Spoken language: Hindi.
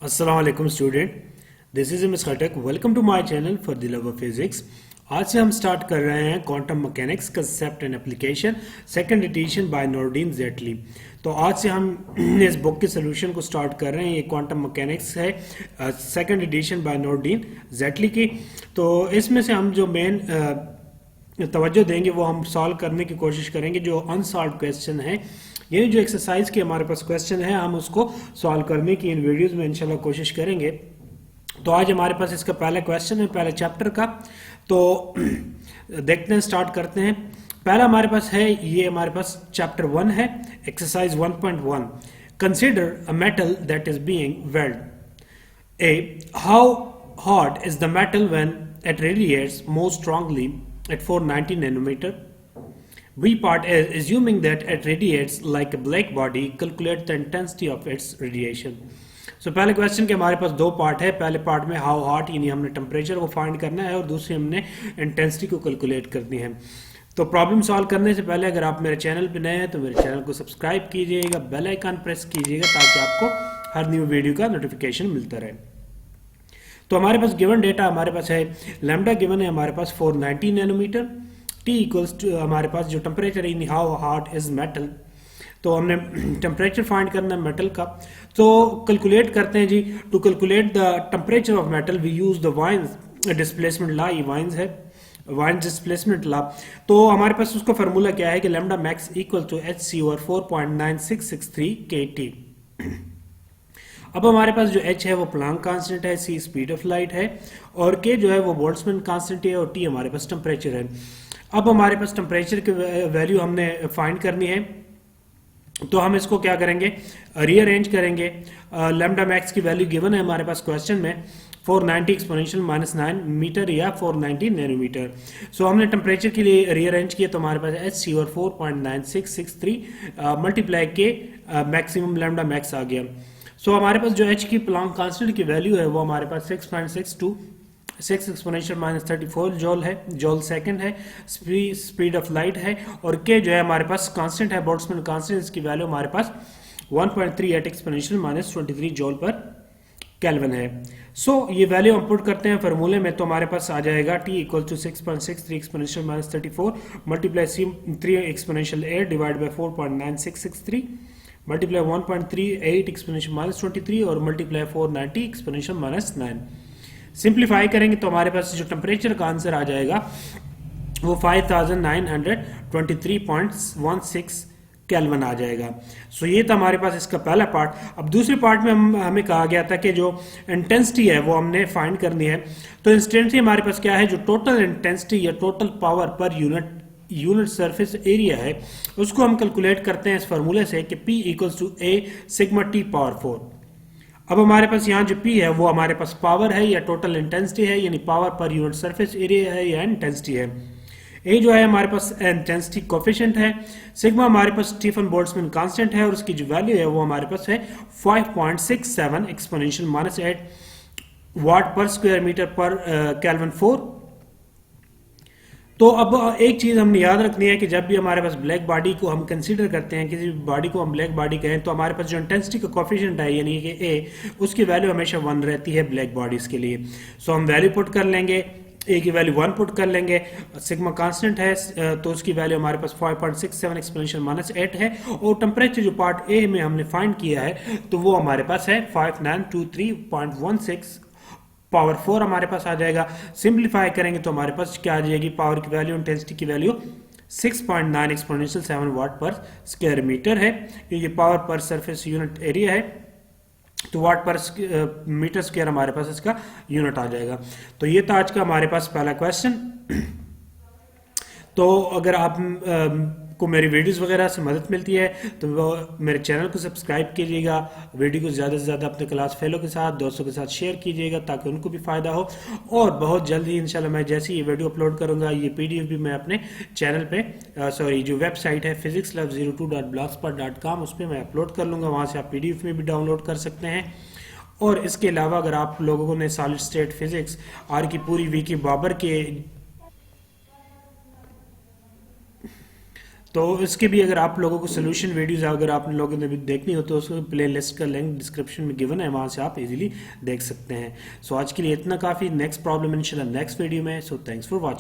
अस्सलाम वालेकुम student, this is miss Khatak. Welcome to my channel for the love of physics. आज से हम स्टार्ट कर रहे हैं quantum mechanics concept and application second edition by Nouredine Zettili. तो आज से हम इस बुक के सोल्यूशन को स्टार्ट कर रहे हैं। ये क्वांटम मैकेनिक्स है second edition by Nouredine Jaitley की। तो इसमें से हम जो मेन तवज्जो देंगे वो हम सॉल्व करने की कोशिश करेंगे जो अनसॉल्व क्वेश्चन है। ये जो एक्सरसाइज के हमारे पास क्वेश्चन है हम उसको सॉल्व करने की इन वीडियोस में इंशाल्लाह कोशिश करेंगे। तो आज हमारे पास इसका पहला क्वेश्चन है पहले चैप्टर का। तो देखते हैं, स्टार्ट करते हैं। पहला हमारे पास है, ये हमारे पास चैप्टर 1 है, exercise 1.1। Consider a metal that is being weld. A, how hot is the metal when it radiates more strongly at 490 nanometer? B part is assuming that it radiates like a black body, calculate the intensity of its radiation. So पहले क्वेश्चन के हमारे पास दो पार्ट है। पहले पार्ट में हाउ हॉट यानी हमने टेम्परेचर को फाइंड करना है और दूसरी हमने इंटेंसिटी को कैलकुलेट करनी है। तो प्रॉब्लम सॉल्व करने से पहले अगर आप मेरे चैनल पे नए हैं तो मेरे चैनल को सब्सक्राइब कीजिएगा, बेल आइकन प्रेस कीजिएगा ताकि आपको हर न्यू वीडियो का नोटिफिकेशन मिलता रहे। तो हमारे पास गिवन डेटा हमारे पास है, लैम्डा गिवन है हमारे पास 490 नैनोमीटर, टी इक्वल्स टू हमारे पास जो टेम्परेचर है हाउ हॉट इज मेटल। तो हमने टेम्परेचर फाइंड करना है मेटल का। तो कैलकुलेट करते हैं जी। To calculate the temperature of metal we use the Wien's displacement law. ये वाइन्स है, वाइन्स डिस्प्लेसमेंट लॉ। तो हमारे पास उसका फार्मूला क्या है कि lambda max equal to H C over 4.9663 kT। अब हमारे पास जो h है वो प्लांक कांस्टेंट है, c स्पीड ऑफ लाइट है और k जो है वो बोल्ट्जमैन कांस्टेंट है और t हमारे पास टेम्परेचर है। अब हमारे पास टेम्परेचर की वैल्यू हमने फाइंड करनी है। तो हम इसको क्या करेंगे, रीअरेंज करेंगे। लैम्डा मैक्स की वैल्यू गिवन है हमारे पास क्वेश्चन में 490 एक्सपोनेंशियल -9 मीटर या 490 नैनोमीटर। सो हमने टेम्परेचर के लिए रीअरेंज किया तो हमारे पास एच सी और 4.9663 मल्टीप्लाई के मैक्सिमम लैम्डा मैक्स आ गया। सो हमारे पास जो h की प्लांक कांस्टेंट की वैल्यू है वो हमारे पास 6.626 एक्सपोनेंशियल -34 जॉल है, जॉल सेकंड है, स्पीड ऑफ लाइट है और k जो है हमारे पास कांस्टेंट है, बोल्ट्जमैन कांस्टेंट। इसकी वैल्यू हमारे पास 1.38 एक्सपोनेंशियल -23 जॉल पर केल्विन है। सो ये वैल्यू हम पुट करते हैं फार्मूले में तो हमारे पास आ जाएगा t equal to 6.63 exponential -34 multiply c3 exponential 8 divide by 4.9663 multiply 1.38 exponential -23 और मल्टीप्लाई 490 एक्सपोनेंशियल -9। सिंप्लीफाई करेंगे तो हमारे पास जो टेम्परेचर का आंसर आ जाएगा वो 5923.16 केल्विन आ जाएगा। सो ये था हमारे पास इसका पहला पार्ट। अब दूसरे पार्ट में हमें कहा गया था कि जो इंटेंसिटी है वो हमने फाइंड करनी है। तो इंटेंसिटी हमारे पास क्या है, जो टोटल इंटेंसिटी या total power per unit surface area है उसको हम कैलकुलेट करते हैं इस फार्मूले से कि P equals to A sigma T power 4। अब हमारे पास यहाँ जो P है वो हमारे पास पावर है या टोटल इंटेंसिटी है, यानी power per unit surface area है या इंटेंसिटी है। A जो है हमारे पास इंटेंसिटी कोफिशिएंट है, सिग्मा हमारे पास स्टीफन बोल्ट्जमैन कांस्टेंट है और उसकी जो वैल्यू है वो हमारे पास है 5.67 एक्सपोनेंशियल -8 वाट पर स्क्वायर मीटर पर केल्विन 4। तो अब एक चीज हमने याद रखनी है कि जब भी हमारे पास ब्लैक बॉडी को हम कंसीडर करते हैं, किसी बॉडी को हम ब्लैक बॉडी कहें तो हमारे पास जो इंटेंसिटी का कोफिशिएंट है यानी कि A, उसकी वैल्यू हमेशा 1 रहती है ब्लैक बॉडीज के लिए। सो हम वैल्यू पुट कर लेंगे, A की वैल्यू 1 पुट कर लेंगे, सिग्मा कांस्टेंट है तो उसकी वैल्यू हमारे पास 5.67 एक्सपोनेंशियल -8 है और टेम्परेचर जो पार्ट A में हमने फाइंड किया है तो वो हमारे पास है 5923.16 पावर 4 हमारे पास आ जाएगा। सिंप्लीफाई करेंगे तो हमारे पास क्या आ जाएगी, पावर की वैल्यू इंटेंसिटी की वैल्यू 6.9 एक्सपोनेंशियल 7 वाट पर स्क्वायर मीटर है। ये पावर पर सरफेस यूनिट एरिया है तो वाट पर मीटर स्क्वायर हमारे पास इसका यूनिट आ जाएगा। तो ये था आज का हमारे पास पहला क्वेश्चन। तो अगर आप को मेरी वीडियोस वगैरह से मदद मिलती है तो वो मेरे चैनल को सब्सक्राइब कीजिएगा, वीडियो को ज़्यादा से ज़्यादा अपने क्लास फेलो के साथ, दोस्तों के साथ शेयर कीजिएगा ताकि उनको भी फ़ायदा हो। और बहुत जल्दी इंशाल्लाह मैं जैसे ये वीडियो अपलोड करूँगा ये PDF भी मैं अपने चैनल पे जो वेबसाइट है physicsLove02.blogspot.com उस पर मैं अपलोड कर लूँगा, वहाँ से आप PDF में भी डाउनलोड कर सकते हैं। और इसके अलावा अगर आप लोगों ने सॉलिड स्टेट फिजिक्स आर की पूरी वीकी बाबर के तो इसके भी अगर आप लोगों को सोल्यूशन वीडियोस अगर आप लोगों ने भी देखनी हो तो उसको प्ले लिस्ट का लिंक डिस्क्रिप्शन में गिवन है, वहां से आप इजीली देख सकते हैं। सो आज के लिए इतना काफ़ी। नेक्स्ट प्रॉब्लम इंशाल्लाह नेक्स्ट वीडियो में। So thanks for watching.